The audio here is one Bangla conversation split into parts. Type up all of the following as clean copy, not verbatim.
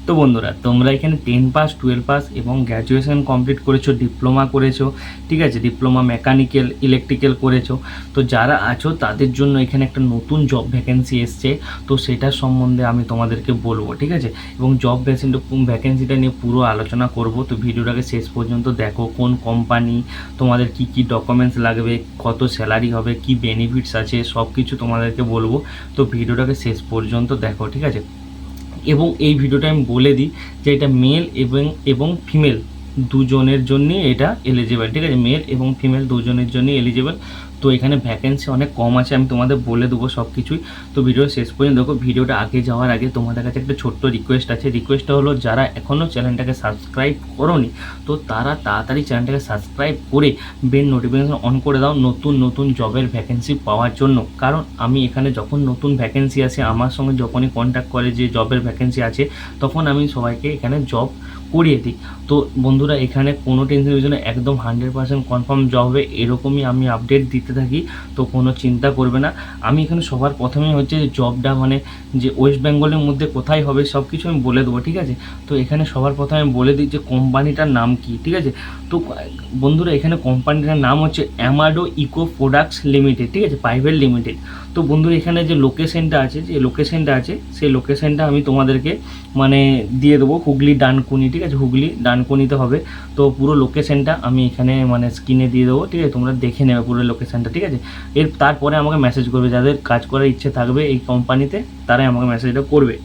তো বন্ধুরা, তোমরা এখানে 10 পাস, 12 পাস এবং গ্র্যাজুয়েশন কমপ্লিট করেছো, ডিপ্লোমা করেছো, ঠিক আছে, ডিপ্লোমা মেকানিক্যাল ইলেকট্রিক্যাল করেছো। তো যারা আছো তাদের জন্য এখানে একটা নতুন জব ভ্যাকেন্সি এসছে। তো সেটার সম্বন্ধে আমি তোমাদেরকে বলবো, ঠিক আছে, এবং জব ভ্যাকেন্সিটা নিয়ে পুরো আলোচনা করব। তো ভিডিওটাকে শেষ পর্যন্ত দেখো, কোন কোম্পানি, তোমাদের কি কি ডকুমেন্টস লাগবে, কত স্যালারি হবে, কি বেনিফিটস আছে, সব কিছু তোমাদেরকে বলবো। তো ভিডিওটাকে শেষ পর্যন্ত দেখো, ঠিক আছে। এবং এই ভিডিওটা আমি বলে দিই যে এটা মেল এবং ফিমেল দুজনের জন্যই এটা এলিজিবল, ঠিক আছে, মেল এবং ফিমেল দুজনের জন্যই এলিজিবল। তো এখানে ভ্যাকেন্সি অনেক কম আছে, আমি তোমাদের বলে দেবো সব কিছুই। তো ভিডিও শেষ পর্যন্ত দেখো। ভিডিওটা আগে যাওয়ার আগে তোমাদের কাছে একটা ছোট্ট রিকোয়েস্ট আছে। রিকোয়েস্টটা হলো, যারা এখনও চ্যানেলটাকে সাবস্ক্রাইব করোনি তো তারা তাড়াতাড়ি চ্যানেলটাকে সাবস্ক্রাইব করে বেল নোটিফিকেশান অন করে দাও নতুন নতুন জবের ভ্যাকেন্সি পাওয়ার জন্য। কারণ আমি এখানে যখন নতুন ভ্যাকেন্সি আসে, আমার সঙ্গে যখনই কন্ট্যাক্ট করে যে জবের ভ্যাকেন্সি আছে, তখন আমি সবাইকে এখানে জব করিয়ে দিই। তো বন্ধুরা, এখানে কোনো টেনশনের জন্য একদম 100% কনফার্ম জব হবে, এরকমই আমি আপডেট দিতে থাকি। তো কোনো চিন্তা করবে না। আমি এখানে সবার প্রথমেই হচ্ছে জবটা মানে যে ওয়েস্ট বেঙ্গলের মধ্যে কোথায় হবে সব কিছু আমি বলে দেবো, ঠিক আছে। তো এখানে সবার প্রথমে আমি বলে দিই যে কোম্পানিটার নাম কি, ঠিক আছে। তো বন্ধুরা, এখানে কোম্পানিটার নাম হচ্ছে অ্যামাডো ইকো প্রোডাক্টস লিমিটেড, ঠিক আছে, প্রাইভেট লিমিটেড। তো বন্ধুরা, এখানে যে লোকেশনটা আছে সেই লোকেশনটা আমি তোমাদেরকে মানে দিয়ে দেবো, হুগলি ডানকুনি, ঠিক আছে, হুগলি ডানকুনিতে হবে। তো পুরো লোকেশনটা আমি এখানে মানে স্ক্রিনে দিয়ে দেবো, ঠিক আছে, তোমরা দেখে নেবে পুরো লোকেশনটা, ঠিক আছে। তারপরে আমাকে মেসেজ করবে, যাদের কাজ করার ইচ্ছে থাকবে এই কোম্পানিতে তারাই আমাকে মেসেজটা করবে।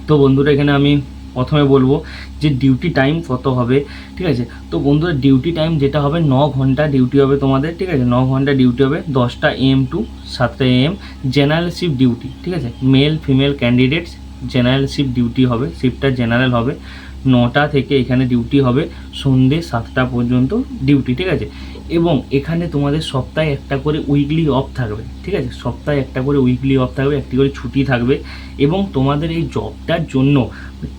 তো বন্ধুরা, এখানে আমি প্রথমে বলবো যে ডিউটি টাইম কত হবে, ঠিক আছে। তো বন্ধুরা, ডিউটি টাইম যেটা হবে 9 ঘন্টা ডিউটি হবে তোমাদের, ঠিক আছে, 9 ঘন্টা ডিউটি হবে, 10টা AM টু 7টা AM। জেনারেল শিফট ডিউটি, ঠিক আছে, male female candidates general shift duty হবে, শিফটটা জেনারেল হবে। 9টা থেকে এখানে ডিউটি হবে সন্ধ্যে 7টা পর্যন্ত ডিউটি, ঠিক আছে। এবং এখানে তোমাদের সপ্তাহে একটা করে উইকলি অফ থাকবে, ঠিক আছে, সপ্তাহে একটা করে উইকলি অফ থাকবে, একটি করে ছুটি থাকবে। এবং তোমাদের এই জবটার জন্য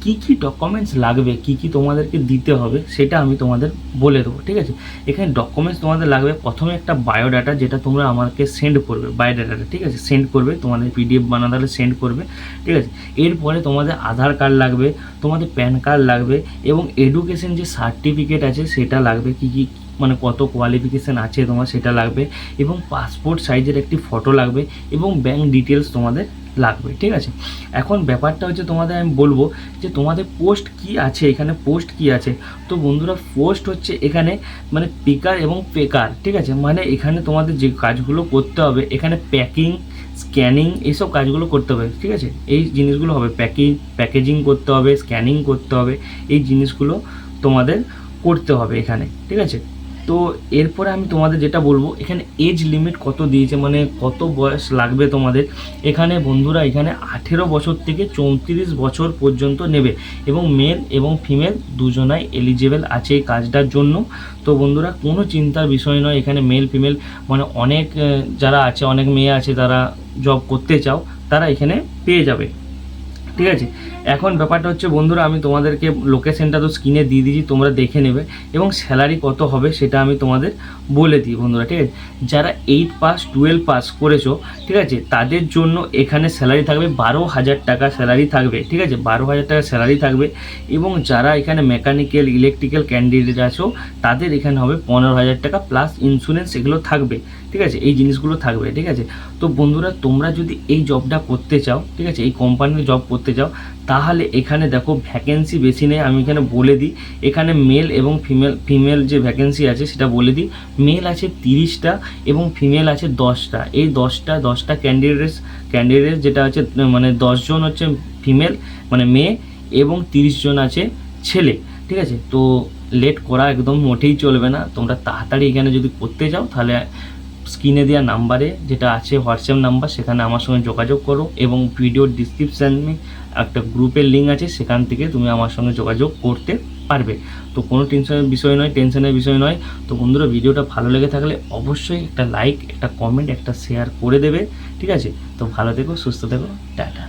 কি কি ডকুমেন্টস লাগবে, কি কি তোমাদেরকে দিতে হবে, সেটা আমি তোমাদের বলে দেবো, ঠিক আছে। এখানে ডকুমেন্টস তোমাদের লাগবে, প্রথমে একটা বায়োডাটা, যেটা তোমরা আমাকে সেন্ড করবে, বায়োডাটাটা, ঠিক আছে, সেন্ড করবে, তোমাদের PDF বানাতে হলে সেন্ড করবে, ঠিক আছে। এরপরে তোমাদের আধার কার্ড লাগবে, তোমাদের প্যান কার্ড লাগবে, এবং এডুকেশন যে সার্টিফিকেট আছে সেটা লাগবে, কি কি মানে কত কোয়ালিফিকেশান আছে তোমার সেটা লাগবে, এবং পাসপোর্ট সাইজের একটি ফটো লাগবে, এবং ব্যাঙ্ক ডিটেলস তোমাদের লাগবে, ঠিক আছে। এখন ব্যাপারটা হচ্ছে, তোমাদের আমি বলবো যে তোমাদের পোস্ট কি আছে, এখানে পোস্ট কি আছে। তো বন্ধুরা, পোস্ট হচ্ছে এখানে মানে পিকার এবং পেকার, ঠিক আছে, মানে এখানে তোমাদের যে কাজগুলো করতে হবে, এখানে প্যাকিং স্ক্যানিং এইসব কাজগুলো করতে হবে, ঠিক আছে। এই জিনিসগুলো হবে, প্যাকেজিং করতে হবে, স্ক্যানিং করতে হবে, এই জিনিসগুলো তোমাদের করতে হবে এখানে, ঠিক আছে। তো এরপরে আমি তোমাদের যেটা বলবো, এখানে এজ লিমিট কত দিয়েছে, মানে কত বয়স লাগবে তোমাদের। এখানে বন্ধুরা, এখানে 18 বছর থেকে 34 বছর পর্যন্ত নেবে, এবং মেল এবং ফিমেল দুজনাই এলিজিবল আছে এই কাজটার জন্য। তো বন্ধুরা, কোনো চিন্তার বিষয় নয়, এখানে মেল ফিমেল মানে অনেক যারা আছে, অনেক মেয়ে আছে তারা জব করতে চাও, তারা এখানে পেয়ে যাবে, ঠিক আছে। এখন ব্যাপারটা হচ্ছে বন্ধুরা, আমি তোমাদেরকে লোকেশনটা তো স্ক্রিনে দিয়ে দিয়েছি, তোমরা দেখে নেবে, এবং স্যালারি কত হবে সেটা আমি তোমাদের বলে দিই বন্ধুরা, ঠিক আছে। যারা 8 পাস 12 পাস করেছো, ঠিক আছে, তাদের জন্য এখানে স্যালারি থাকবে 12,000 টাকা স্যালারি থাকবে, ঠিক আছে, 12,000 টাকা স্যালারি থাকবে। এবং যারা এখানে মেকানিক্যাল ইলেকট্রিক্যাল ক্যান্ডিডেট আছো, তাদের এখানে হবে 15,000 টাকা প্লাস ইন্স্যুরেন্স, এগুলো থাকবে, ঠিক আছে, এই জিনিসগুলো থাকবে, ঠিক আছে। তো বন্ধুরা, তোমরা যদি এই জবটা করতে চাও, ঠিক আছে, এই কোম্পানিতে জব করতে চাও, তাহলে এখানে দেখো ভ্যাকেন্সি বেশি নেই, আমি এখানে বলে দিই। এখানে মেল এবং ফিমেল যে ভ্যাকেন্সি আছে সেটা বলে দিই। মেল আছে 30টা এবং ফিমেল আছে 10টা। এই 10টা ক্যান্ডিডেট যেটা আছে মানে 10 জন হচ্ছে ফিমেল মানে মেয়ে, এবং 30 জন আছে ছেলে, ঠিক আছে। তো লেট করা একদম মোটেই চলবে না, তোমরা তাড়াতাড়ি এখানে যদি করতে চাও তাহলে স্ক্রিনে দেওয়া নাম্বারে যেটা আছে হোয়াটসঅ্যাপ নাম্বার, সেখানে আমার সঙ্গে যোগাযোগ করো, এবং ভিডিওর ডিসক্রিপশানে একটা গ্রুপের লিঙ্ক আছে, সেখান থেকে তুমি আমার সঙ্গে যোগাযোগ করতে পারবে। তো কোনো টেনশনের বিষয় নয়। তো বন্ধুরা, ভিডিওটা ভালো লেগে থাকলে অবশ্যই একটা লাইক, একটা কমেন্ট, একটা শেয়ার করে দেবে, ঠিক আছে। তো ভালো থেকো, সুস্থ থেকো, টাটা।